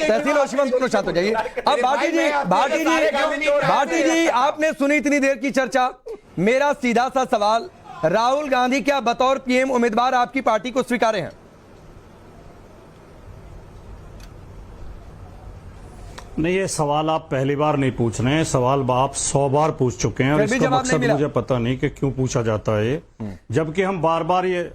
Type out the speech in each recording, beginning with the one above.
तहसील और शिवम दोनों शांत हो जाइए। अब भाटी जी आपने सुनी इतनी देर की चर्चा। मेरा सीधा सा सवाल, राहुल गांधी क्या बतौर पीएम उम्मीदवार आपकी पार्टी को स्वीकारे हैं? नहीं, ये सवाल आप पहली बार नहीं पूछ रहे हैं, सवाल आप 100 बार पूछ चुके हैं और इसका मकसद मुझे पता नहीं कि क्यों पूछा जाता है ये, जबकि हम बार बार ये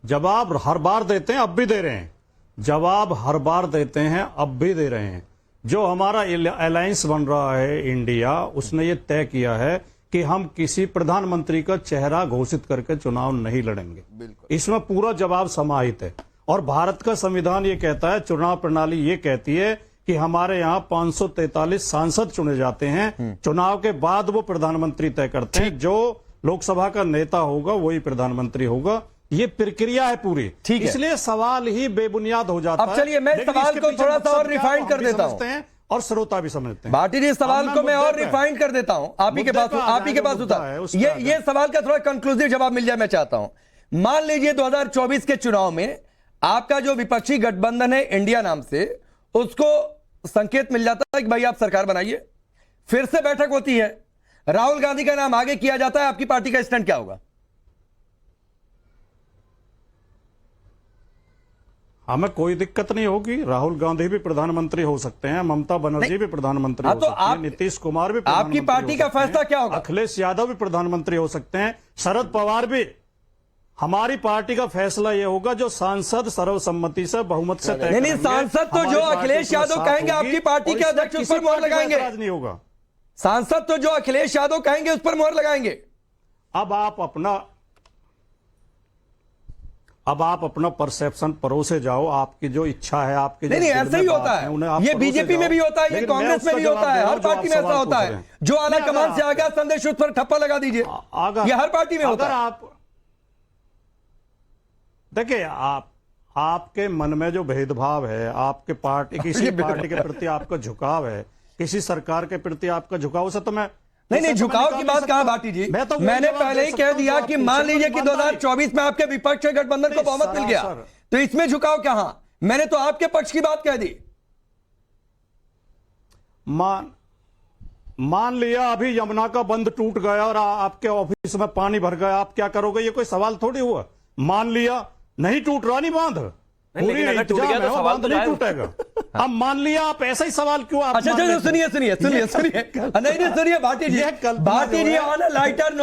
जवाब हर बार देते हैं, अब भी दे रहे हैं, जवाब हर बार देते हैं, अब भी दे रहे हैं। जो हमारा अलायंस बन रहा है इंडिया, उसने ये तय किया है कि हम किसी प्रधानमंत्री का चेहरा घोषित करके चुनाव नहीं लड़ेंगे। इसमें पूरा जवाब समाहित है। और भारत का संविधान ये कहता है, चुनाव प्रणाली ये कहती है कि हमारे यहाँ 543 सांसद चुने जाते हैं, चुनाव के बाद वो प्रधानमंत्री तय करते हैं, जो लोकसभा का नेता होगा वही प्रधानमंत्री होगा। ये प्रक्रिया है पूरी, इसलिए सवाल ही बेबुनियाद हो जाता है। अब चलिए मैं सवाल को थोड़ा सा और रिफाइन कर देता हूं और श्रोता भी समझते हैं। भाटी जी सवाल को मैं और रिफाइन कर देता हूं, आप ही के पास होता है ये सवाल का थोड़ा कंक्लूसिव जवाब मिल जाए मैं चाहता हूं। मान लीजिए 2024 के चुनाव में आपका जो विपक्षी गठबंधन है इंडिया नाम से, उसको संकेत मिल जाता है कि भाई आप सरकार बनाइए, फिर से बैठक होती है, राहुल गांधी का नाम आगे किया जाता है, आपकी पार्टी का स्टैंड क्या होगा? हमें कोई दिक्कत नहीं होगी, राहुल गांधी भी प्रधानमंत्री हो सकते हैं, ममता बनर्जी भी प्रधानमंत्री हो सकते हैं, नीतीश कुमार भी, आपकी पार्टी का फैसला क्या होगा? अखिलेश यादव भी प्रधानमंत्री हो सकते हैं, शरद पवार भी। हमारी पार्टी का फैसला यह होगा जो सांसद सर्वसम्मति से बहुमत से तय नहीं, सांसद तो जो अखिलेश यादव कहेंगे आपकी पार्टी के अध्यक्ष उस पर मोहर लगाएंगे। नहीं होगा, सांसद तो जो अखिलेश यादव कहेंगे उस पर मोहर लगाएंगे। अब आप अपना परसेप्शन परोसे जाओ, आपकी जो इच्छा है, आपकी नहीं ऐसा ही होता है, ये बीजेपी में भी होता है, ये कांग्रेस में भी होता है, हर पार्टी में ऐसा होता है। जो आला कमान से आ गया संदेश उस पर ठप्पा लगा दीजिए, ये हर पार्टी में होता है। आप देखिए, आपके मन में जो भेदभाव है, आपके पार्टी किसी पार्टी के प्रति आपका झुकाव है, किसी सरकार के प्रति आपका झुकाव, से तो मैं नहीं झुकाव की बात कहां भाटी जी, मैंने पहले ही कह दिया कि मान लीजिए कि 2024 में आपके विपक्ष गठबंधन को बहुमत मिल गया, तो इसमें झुकाव कहां? मैंने तो आपके पक्ष की बात कह दी। मान लिया अभी यमुना का बंद टूट गया और आपके ऑफिस में पानी भर गया, आप क्या करोगे? ये कोई सवाल थोड़ी हुआ। मान लिया नहीं टूट रहा, नहीं बांध, पूरी अगर टूट गया तो सवाल तो नहीं टूटेगा। अब मान लिया आप ऐसा ही सवाल क्यों आप? अच्छा सुनिए सुनिए भाटी जी ऑन अ लाइटर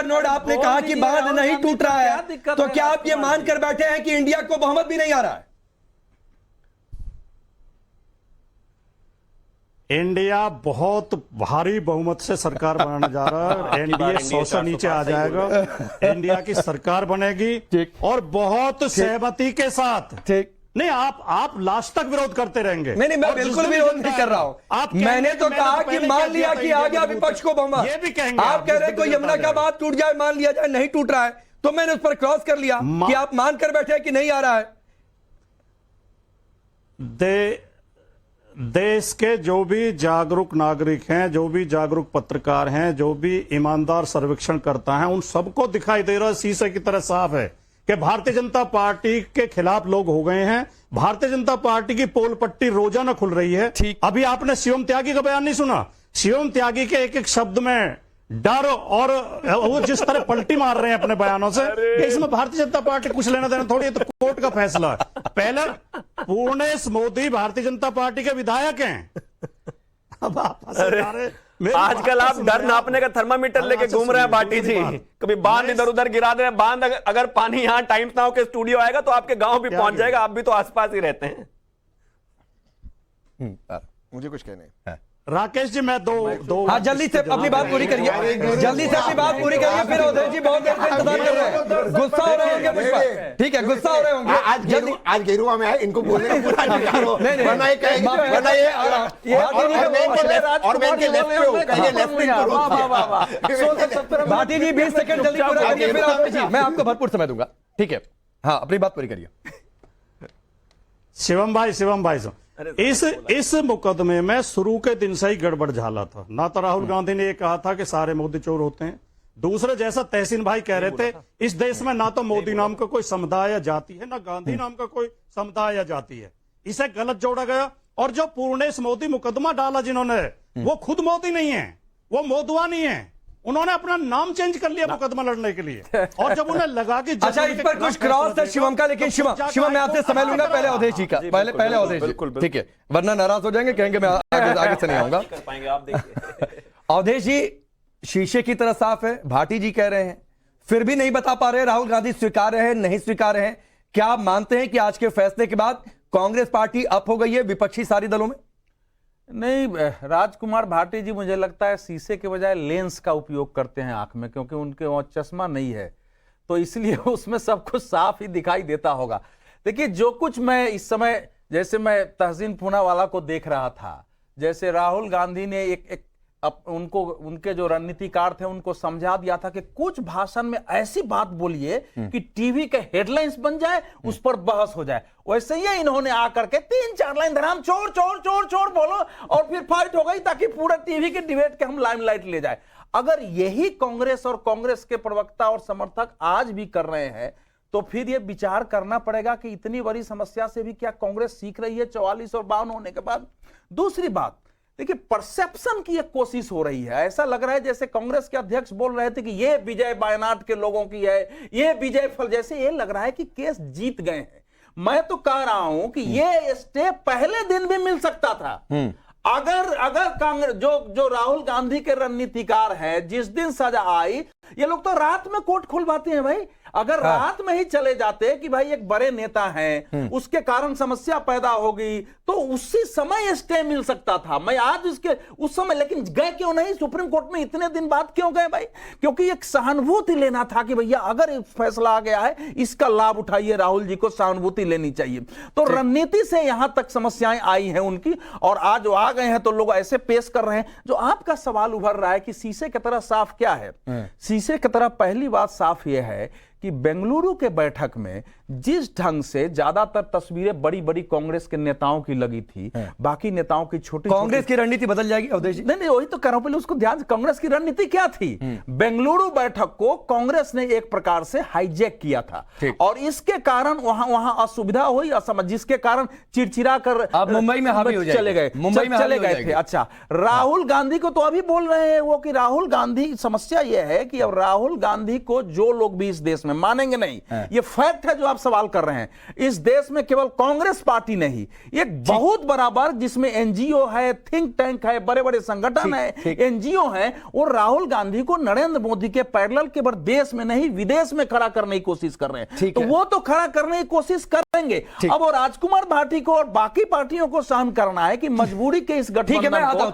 नोट आपने कहा कि बांध नहीं टूट रहा है, तो क्या आप ये मानकर बैठे हैं कि इंडिया को बहुमत भी नहीं आ रहा है? इंडिया बहुत भारी बहुमत से सरकार बनाने जा रहा है, एनडीए 100 से नीचे आ जाएगा, इंडिया की सरकार बनेगी और बहुत सहमति के साथ। ठीक नहीं, आप लास्ट तक विरोध करते रहेंगे। नहीं मैं बिल्कुल विरोध नहीं कर रहा हूं, मैंने तो कहा कि मान लिया कि आ गया विपक्ष को बहुमत, ये भी कहेंगे आप कह रहे हैं कोई यमुना का बात टूट जाए, मान लिया जाए नहीं टूट रहा है, तो मैंने उस पर क्रॉस कर लिया कि आप मानकर बैठे कि नहीं आ रहा है। देश के जो भी जागरूक नागरिक हैं, जो भी जागरूक पत्रकार हैं, जो भी ईमानदार सर्वेक्षण करता है, उन सबको दिखाई दे रहा है, शीशे की तरह साफ है कि भारतीय जनता पार्टी के खिलाफ लोग हो गए हैं। भारतीय जनता पार्टी की पोल पट्टी रोजाना खुल रही है। अभी आपने शिवम त्यागी का बयान नहीं सुना? शिवम त्यागी के एक एक शब्द में डर और वो जिस तरह पलटी मार रहे हैं अपने बयानों से, इसमें भारतीय जनता पार्टी कुछ लेना देना थोड़ी है, तो कोर्ट का फैसला है। पहले पूर्णेश मोदी भारतीय जनता पार्टी के विधायक हैं। अब आप आजकल आप डर नापने का थर्मामीटर लेके घूम रहे हैं भाटी जी, कभी बांध इधर उधर गिरा दे रहे हैं। बांध अगर पानी यहाँ टाइम्स नाउ के स्टूडियो आएगा तो आपके गांव भी पहुंच जाएगा, आप भी तो आसपास ही रहते हैं। मुझे कुछ कहना है राकेश जी, मैं दो हाँ जल्दी से अपनी बात पूरी करिए, जल्दी से अपनी बात पूरी करिए, फिर उदय जी बहुत देर से इंतजार कर रहे हैं, गुस्सा हो रहे होंगे मुझ पर। ठीक है, गुस्सा हो रहे होंगे। आज गेरुआ में आए, इनको बोलने का पूरा अधिकार हो। वरना ये कहेंगे और मैं इनके लेफ्ट पे हूं, कहेंगे लेफ्ट विंग को। भाटी जी 20 सेकंड जल्दी पूरा करिए, फिर आप जी मैं आपको भरपूर समय दूंगा। ठीक है, हाँ अपनी बात पूरी करिए। शिवम भाई इस मुकदमे में शुरू के दिन से ही गड़बड़ झाला था। ना तो राहुल गांधी ने ये कहा था कि सारे मोदी चोर होते हैं, दूसरे जैसा तहसीन भाई कह रहे थे, इस देश में ना तो मोदी नाम का कोई समुदाय या जाति है, ना गांधी नाम का कोई समुदाय या जाति है। इसे गलत जोड़ा गया। और जो पूर्णेश मोदी मुकदमा डाला जिन्होंने, वो खुद मोदी नहीं है, वो मोदवानी है। उन्होंने अपना नाम चेंज कर लिया मुकदमा लड़ने के लिए। और जब उन्हें लगा कि अच्छा, इस पर कुछ क्रॉस है शिवम का, लेकिन शिवम मैं आपसे समय लूंगा पहले अवधेश जी का, पहले अवधेश जी, ठीक है, वरना नाराज हो जाएंगे, कहेंगे मैं आगे से नहीं आऊंगा। कर पाएंगे आप, देखिए। अवधेश जी, शीशे की तरह साफ है, भाटी जी कह रहे हैं, फिर भी नहीं बता पा रहे राहुल गांधी स्वीकार है नहीं स्वीकार है। क्या आप मानते हैं कि आज के फैसले के बाद कांग्रेस पार्टी अप हो गई है विपक्षी सारी दलों में? नहीं, राजकुमार भाटी जी मुझे लगता है शीशे के बजाय लेंस का उपयोग करते हैं आंख में, क्योंकि उनके वहां चश्मा नहीं है, तो इसलिए उसमें सब कुछ साफ ही दिखाई देता होगा। देखिए, जो कुछ मैं इस समय, जैसे मैं तहसीन पूनावाला को देख रहा था, जैसे राहुल गांधी ने एक उनको, उनके जो रणनीतिकार थे उनको समझा दिया था कि कुछ भाषण में ऐसी बात बोलिए कि टीवी के हेडलाइंस बन जाए, उस पर बहस हो जाए। वैसे ही इन्होंने आकर के 3-4 लाइन धराम चोर चोर चोर चोर बोलो और फिर फाइट हो गई, ताकि पूरा टीवी के डिबेट के हम लाइमलाइट ले जाए। अगर यही कांग्रेस और कांग्रेस के प्रवक्ता और समर्थक आज भी कर रहे हैं, तो फिर यह विचार करना पड़ेगा कि इतनी बड़ी समस्या से भी क्या कांग्रेस सीख रही है 44 और 52 होने के बाद। दूसरी बात, देखिए, परसेप्शन की एक कोशिश हो रही है। ऐसा लग रहा है जैसे कांग्रेस के अध्यक्ष बोल रहे थे कि ये विजय वायनाड के लोगों की है, ये विजय फल, जैसे ये लग रहा है कि केस जीत गए हैं। मैं तो कह रहा हूं कि ये स्टे पहले दिन भी मिल सकता था। अगर कांग्रेस, जो राहुल गांधी के रणनीतिकार हैं, जिस दिन सजा आई, ये लोग तो रात में कोर्ट खुलवाते हैं भाई। अगर रात में ही चले जाते कि भाई एक बड़े नेता हैं, उसके कारण समस्या पैदा होगी, तो उसी समय स्टे मिल सकता था। मैं आज इसके उस समय, लेकिन गए क्यों नहीं सुप्रीम कोर्ट में? इतने दिन बाद क्यों गए भाई? क्योंकि एक सहानुभूति लेना था कि भैया अगर फैसला आ गया है, इसका लाभ उठाइए, राहुल जी को सहानुभूति लेनी चाहिए। तो रणनीति से यहां तक समस्याएं आई हैं उनकी, और आज वो आ गए हैं तो लोग ऐसे पेश कर रहे हैं। जो आपका सवाल उभर रहा है कि शीशे की तरह साफ क्या है, शीशे की तरह पहली बात साफ यह है कि बेंगलुरु के बैठक में जिस ढंग से ज्यादातर तस्वीरें बड़ी बड़ी कांग्रेस के नेताओं की लगी थी, बाकी नेताओं की छोटी, कांग्रेस की रणनीति बदल जाएगी अवधेश जी? नहीं, वही तो कर रहा हूं, पहले उसको ध्यान। कांग्रेस की रणनीति क्या थी? बेंगलुरु बैठक को कांग्रेस ने एक प्रकार से हाईजैक किया था, और इसके कारण वहां असुविधा हुई, असमझ, जिसके कारण चिड़चिड़ा कर आप मुंबई में हावी हो जाएंगे, चले गए, मुंबई में चले गए थे। अच्छा, राहुल गांधी को तो अभी बोल रहे हैं वो कि राहुल गांधी, समस्या यह है कि अब राहुल गांधी को जो लोग भी इस देश में मानेंगे नहीं, ये फैक्ट है जो आप सवाल कर रहे हैं। इस देश में केवल कांग्रेस पार्टी नहीं, एक बहुत बड़ा वर्ग जिसमें एनजीओ है, थिंक टैंक है, बड़े बड़े संगठन है, एनजीओ है, वो राहुल गांधी को नरेंद्र मोदी के पैरेलल केवल देश में नहीं विदेश में खड़ा करने की कोशिश कर रहे हैं। तो वो तो खड़ा करने की कोशिश करेंगे। अब वो राजकुमार भाटी को और बाकी पार्टियों को सहन करना है कि मजबूरी के इस गठबंधन को